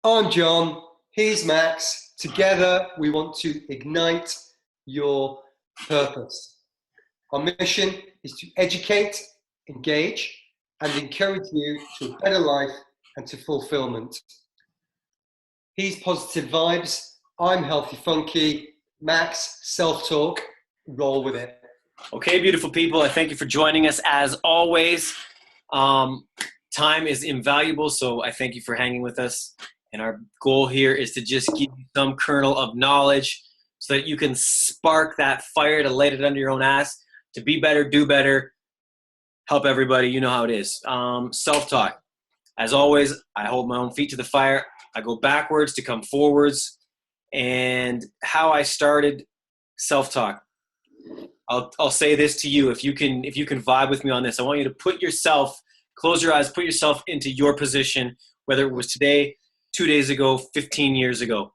I'm John, he's Max. Together we want to ignite your purpose. Our mission is to educate, engage, and encourage you to a better life and to fulfillment. He's positive vibes, I'm healthy funky, Max self-talk, roll with it. Okay, beautiful people, I thank you for joining us as always. Time is invaluable, so I thank you for hanging with us. And our goal here is to just give you some kernel of knowledge so that you can spark that fire to light it under your own ass, to be better, do better, help everybody. You know how it is. Self-talk. As always, I hold my own feet to the fire. I go backwards to come forwards. And how I started self-talk. I'll say this to you. If you can vibe with me on this, I want you to put yourself, close your eyes, put yourself into your position, whether it was today, 2 days ago, 15 years ago.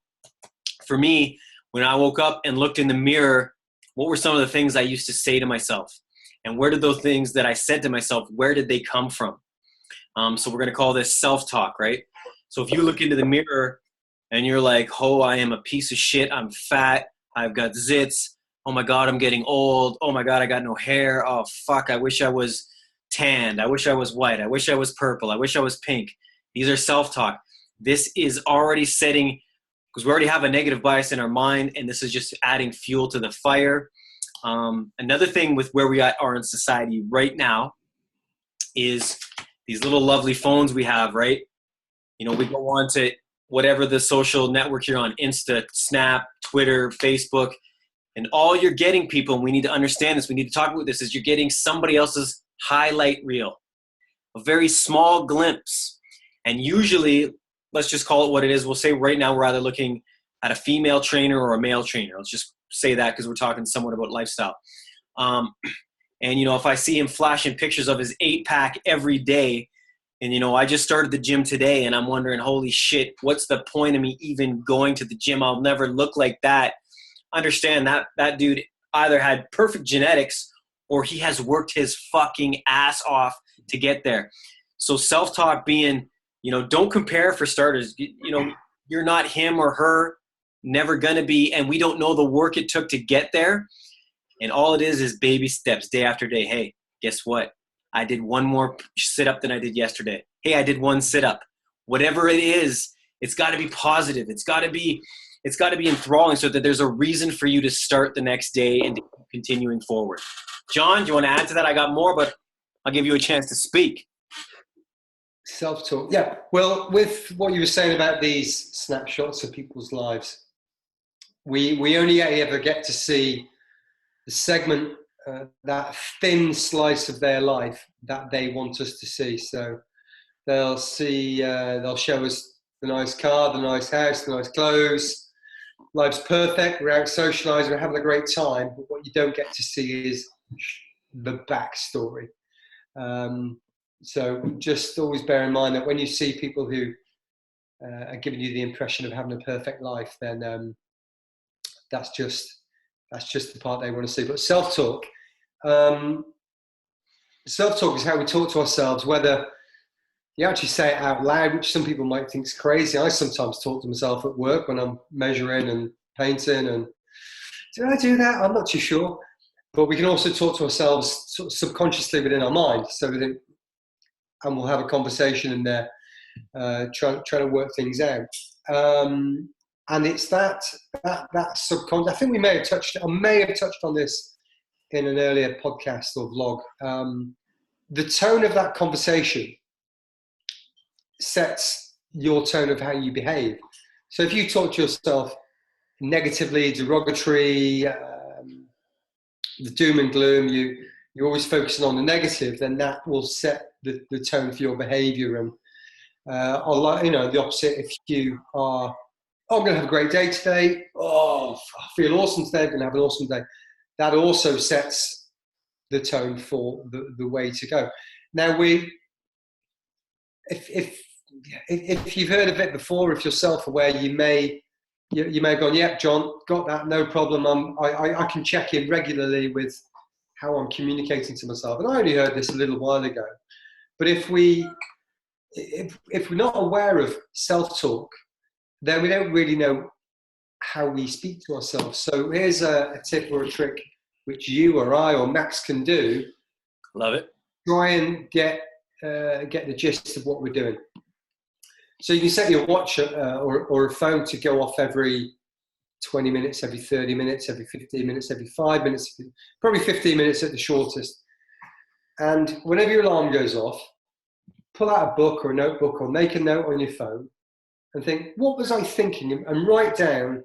For me, when I woke up and looked in the mirror, what were some of the things I used to say to myself? And where did those things that I said to myself, where did they come from? So we're going to call this self-talk, right? So if you look into the mirror and you're like, oh, I am a piece of shit. I'm fat. I've got zits. Oh my God, I'm getting old. Oh my God, I got no hair. Oh fuck, I wish I was tanned. I wish I was white. I wish I was purple. I wish I was pink. These are self-talk. This is already setting, because we already have a negative bias in our mind, and this is just adding fuel to the fire. Another thing with where we are in society right now is these little lovely phones we have, right? You know, we go on to whatever the social network you're on, Insta, Snap, Twitter, Facebook, and all you're getting, people, and we need to understand this, we need to talk about this, is you're getting somebody else's highlight reel, a very small glimpse. And usually, let's just call it what it is. We'll say right now we're either looking at a female trainer or a male trainer. Let's just say that because we're talking somewhat about lifestyle. And, you know, if I see him flashing pictures of his 8-pack every day, and, you know, I just started the gym today and I'm wondering, holy shit, what's the point of me even going to the gym? I'll never look like that. Understand that dude either had perfect genetics or he has worked his fucking ass off to get there. So self-talk being, you know, don't compare for starters. You know, you're not him or her, never gonna be, and we don't know the work it took to get there. And all it is baby steps day after day. Hey, guess what? I did one more sit-up than I did yesterday. Hey, I did one sit-up. Whatever it is, it's gotta be positive. It's gotta be enthralling so that there's a reason for you to start the next day and to keep continuing forward. John, do you want to add to that? I got more, but I'll give you a chance to speak. Self-talk. Yeah. Well, with what you were saying about these snapshots of people's lives, we only ever get to see the segment, that thin slice of their life that they want us to see. So they'll show us the nice car, the nice house, the nice clothes. Life's perfect. We're out socializing. We're having a great time. But what you don't get to see is the backstory. So just always bear in mind that when you see people who are giving you the impression of having a perfect life, then that's just the part they want to see. But self-talk is how we talk to ourselves, whether you actually say it out loud, which some people might think is crazy. I sometimes talk to myself at work when I'm measuring and painting, and did I do that? I'm not too sure. But we can also talk to ourselves sort of subconsciously within our mind. And we'll have a conversation in there, trying to work things out. And it's that subconscious. I think I may have touched on this in an earlier podcast or vlog. The tone of that conversation sets your tone of how you behave. So if you talk to yourself negatively, derogatory, the doom and gloom, you're always focusing on the negative, then that will set the tone for your behavior. And the opposite, if you are, I'm going to have a great day today, I feel awesome today, I'm going to have an awesome day, that also sets the tone for the way to go. Now, if you've heard of it before, if you're self-aware, you may have gone, yeah, John, got that, no problem. I can check in regularly with how I'm communicating to myself. And I only heard this a little while ago. But if we're not aware of self-talk, then we don't really know how we speak to ourselves. So here's a tip or a trick which you or I or Max can do. Love it. Try and get the gist of what we're doing. So you can set your watch or a phone to go off every 20 minutes, every 30 minutes, every 15 minutes, every 5 minutes, probably 15 minutes at the shortest. And whenever your alarm goes off, pull out a book or a notebook or make a note on your phone and think, what was I thinking? And write down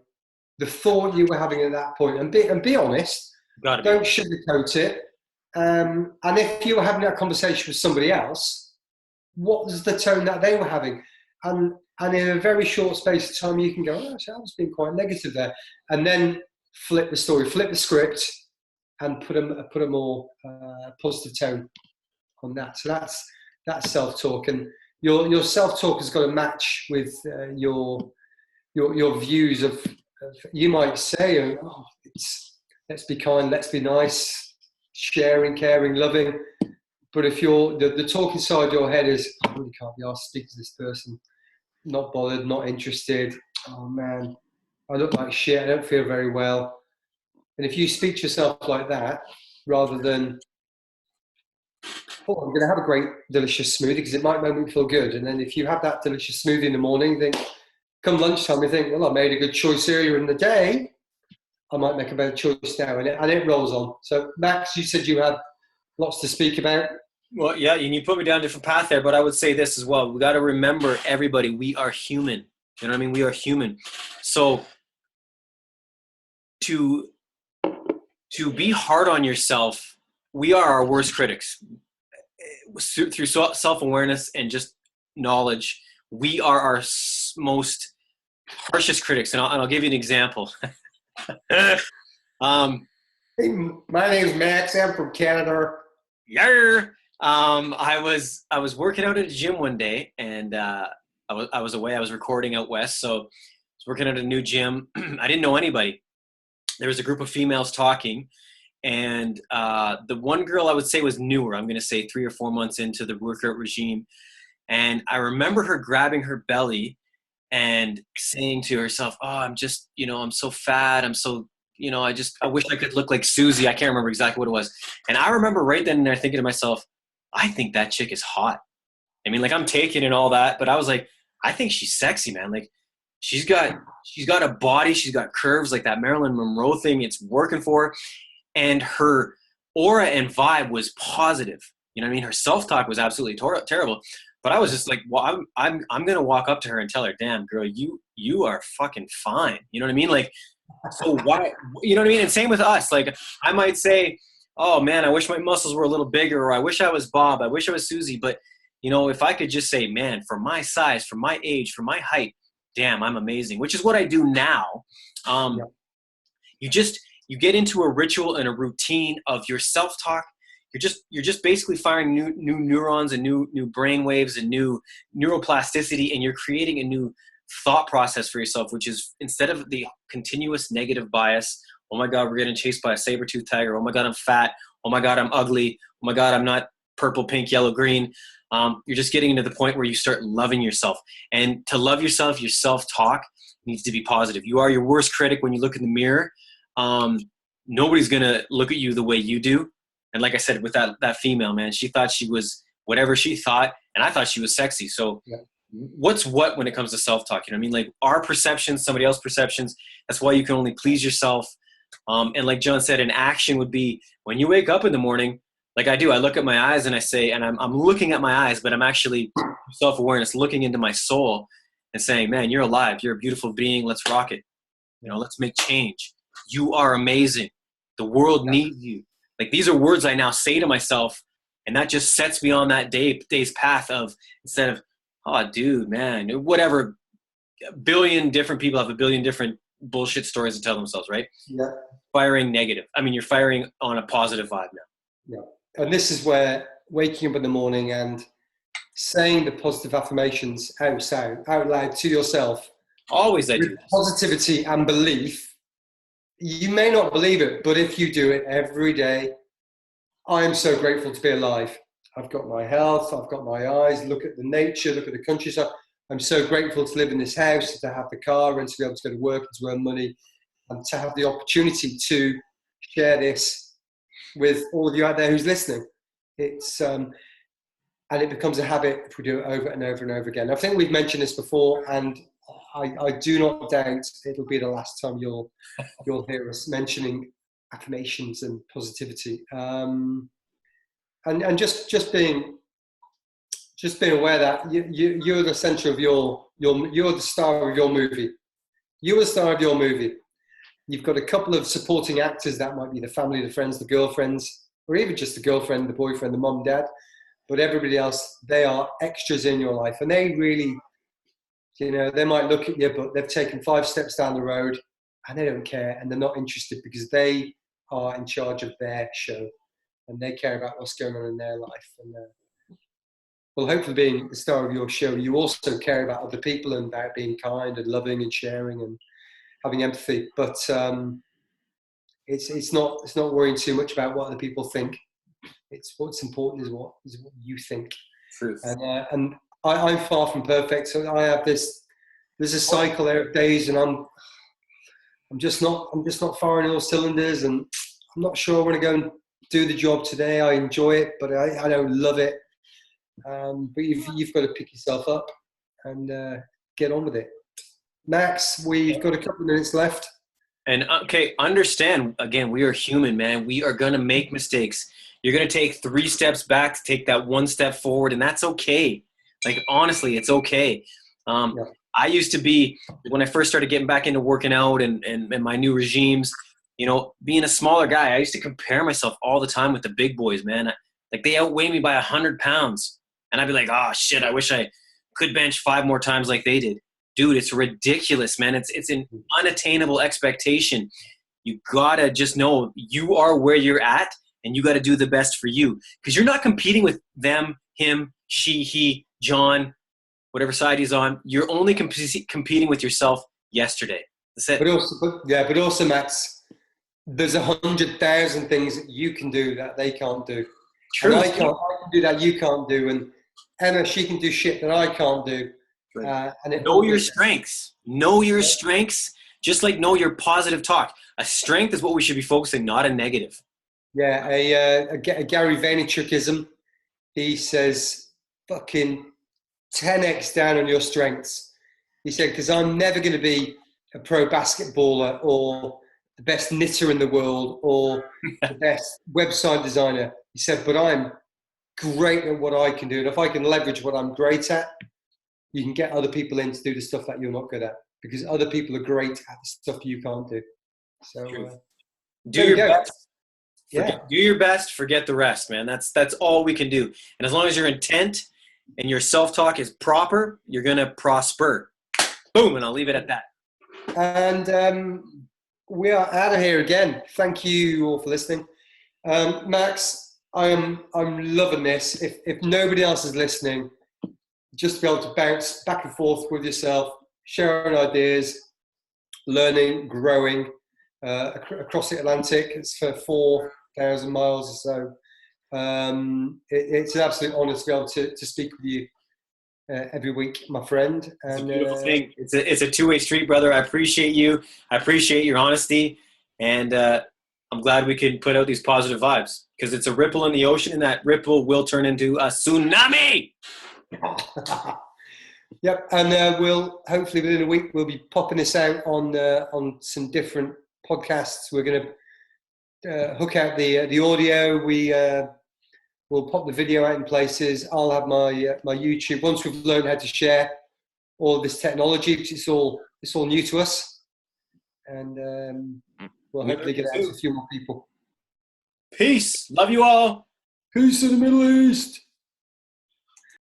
the thought you were having at that point, and be honest. Don't sugarcoat it. And if you were having that conversation with somebody else, what was the tone that they were having? And in a very short space of time, you can go, oh, actually, I was being quite negative there. And then flip the story, flip the script, and put a more positive tone on that. So that's self-talk. And your self-talk has got to match with your views of you might say, oh, let's be kind, let's be nice, sharing, caring, loving. But if the talk inside your head is, I really can't be asked to speak to this person, not bothered, not interested, oh man, I look like shit, I don't feel very well. And if you speak to yourself like that, rather than, oh, I'm going to have a great, delicious smoothie because it might make me feel good. And then if you have that delicious smoothie in the morning, then come lunchtime, you think, well, I made a good choice earlier in the day. I might make a better choice now. And it rolls on. So, Max, you said you had lots to speak about. Well, yeah, and you put me down a different path there, but I would say this as well. We got to remember, everybody, we are human. You know what I mean? We are human. So to be hard on yourself, we are our worst critics. Through self-awareness and just knowledge, we are our most harshest critics. And I'll give you an example. Hey, my name's Max. I'm from Canada. Yeah. I was working out at a gym one day, and I was away. I was recording out west, so I was working at a new gym. I didn't know anybody. There was a group of females talking, and the one girl I would say was newer. I'm going to say 3 or 4 months into the workout regime, and I remember her grabbing her belly and saying to herself, "Oh, I'm just, I'm so fat. I'm so." I wish I could look like Susie. I can't remember exactly what it was. And I remember right then and there thinking to myself, I think that chick is hot. I mean, like, I'm taken and all that, but I was like, I think she's sexy, man. Like, she's got a body, she's got curves, like that Marilyn Monroe thing. It's working for her. And her aura and vibe was positive. You know what I mean? Her self-talk was absolutely terrible. But I was just like, well, I'm going to walk up to her and tell her, damn, girl, you are fucking fine. You know what I mean? Like, so why, you know what I mean? And same with us. Like, I might say, oh man, I wish my muscles were a little bigger, or I wish I was Bob, I wish I was Susie. But, if I could just say, man, for my size, for my age, for my height, damn, I'm amazing, which is what I do now. You get into a ritual and a routine of your self-talk. You're just basically firing new neurons and new brain waves and new neuroplasticity, and you're creating a new thought process for yourself, which is, instead of the continuous negative bias, oh my God, we're getting chased by a saber-toothed tiger, oh my God, I'm fat, oh my God, I'm ugly, oh my God, I'm not purple, pink, yellow, green. You're just getting to the point where you start loving yourself. And to love yourself, your self-talk needs to be positive. You are your worst critic when you look in the mirror. Nobody's going to look at you the way you do. And like I said, with that female, man, she thought she was whatever she thought, and I thought she was sexy. So yeah. What's what when it comes to self-talk? You know what I mean? Like, our perceptions, somebody else's perceptions. That's why you can only please yourself. And like John said, an action would be when you wake up in the morning, like I do, I look at my eyes and I say, and I'm looking at my eyes, but I'm actually self-awareness, looking into my soul and saying, man, you're alive. You're a beautiful being. Let's rock it. Let's make change. You are amazing. The world needs you. Like, these are words I now say to myself, and that just sets me on that day's path of, instead of, oh, dude, man, whatever, a billion different people have a billion different bullshit stories to tell themselves, right? Yeah. Firing negative. I mean, you're firing on a positive vibe now. Yeah. And this is where waking up in the morning and saying the positive affirmations out loud to yourself. Always I do this. Positivity and belief. You may not believe it, but if you do it every day, I am so grateful to be alive. I've got my health, I've got my eyes, look at the nature, look at the countryside. I'm so grateful to live in this house, to have the car, and to be able to go to work and to earn money, and to have the opportunity to share this with all of you out there who's listening. It's and it becomes a habit if we do it over and over and over again. I think we've mentioned this before, and I do not doubt it'll be the last time you'll hear us mentioning affirmations and positivity, and just being aware that you're the center of you're the star of your movie. You're the star of your movie. You've got a couple of supporting actors, that might be the family, the friends, the girlfriends, or even just the girlfriend, the boyfriend, the mom, dad. But everybody else, they are extras in your life. And they really, they might look at you, but they've taken 5 steps down the road and they don't care and they're not interested because they are in charge of their show and they care about what's going on in their life. And well, hopefully being the star of your show, you also care about other people and about being kind and loving and sharing and having empathy. But it's not worrying too much about what other people think. It's what's important is what you think. Truth. And I'm far from perfect. So I have there's a cycle there of days, and I'm just not firing all cylinders, and I'm not sure I want to go and do the job today. I enjoy it, but I don't love it. But you've got to pick yourself up and get on with it. Max, we've got a couple of minutes left. And okay, understand, again, we are human, man. We are going to make mistakes. You're going to take 3 steps back to take that 1 step forward, and that's okay. Like, honestly, it's okay. Yeah. I used to be, when I first started getting back into working out and my new regimes, being a smaller guy, I used to compare myself all the time with the big boys, man. Like, they outweigh me by 100 pounds. And I'd be like, oh, shit, I wish I could bench 5 more times like they did. Dude, it's ridiculous, man. It's an unattainable expectation. You got to just know you are where you're at, and you got to do the best for you. Because you're not competing with them, him, she, he, John, whatever side he's on. You're only competing with yourself yesterday. That's it. But also, Max, there's 100,000 things that you can do that they can't do. True. And I can do that you can't do. And Emma, she can do shit that I can't do. Know your strengths. Know your strengths. Just like know your positive talk. A strength is what we should be focusing, not a negative. Yeah, a Gary Vaynerchukism. He says, fucking 10x down on your strengths. He said, because I'm never going to be a pro basketballer or the best knitter in the world or the best website designer. He said, but I'm great at what I can do. And if I can leverage what I'm great at, you can get other people in to do the stuff that you're not good at, because other people are great at the stuff you can't do. So do your best. Do your best. Forget the rest, man. That's all we can do. And as long as your intent and your self-talk is proper, you're gonna prosper. Boom. And I'll leave it at that. And we are out of here again. Thank you all for listening, Max. I'm loving this. If nobody else is listening, just be able to bounce back and forth with yourself, sharing ideas, learning, growing across the Atlantic. It's for 4,000 miles or so. It's an absolute honor to be able to speak with you every week, my friend. And it's a beautiful thing. It's a two-way street, brother. I appreciate you. I appreciate your honesty. And I'm glad we can put out these positive vibes, because it's a ripple in the ocean, and that ripple will turn into a tsunami. Yep, and we'll hopefully within a week we'll be popping this out on some different podcasts. We're going to hook out the audio. We'll pop the video out in places. I'll have my YouTube once we've learned how to share all of this technology, because it's all new to us, and we'll hopefully get it out to a few more people. Peace. Love you all. Peace in the Middle East.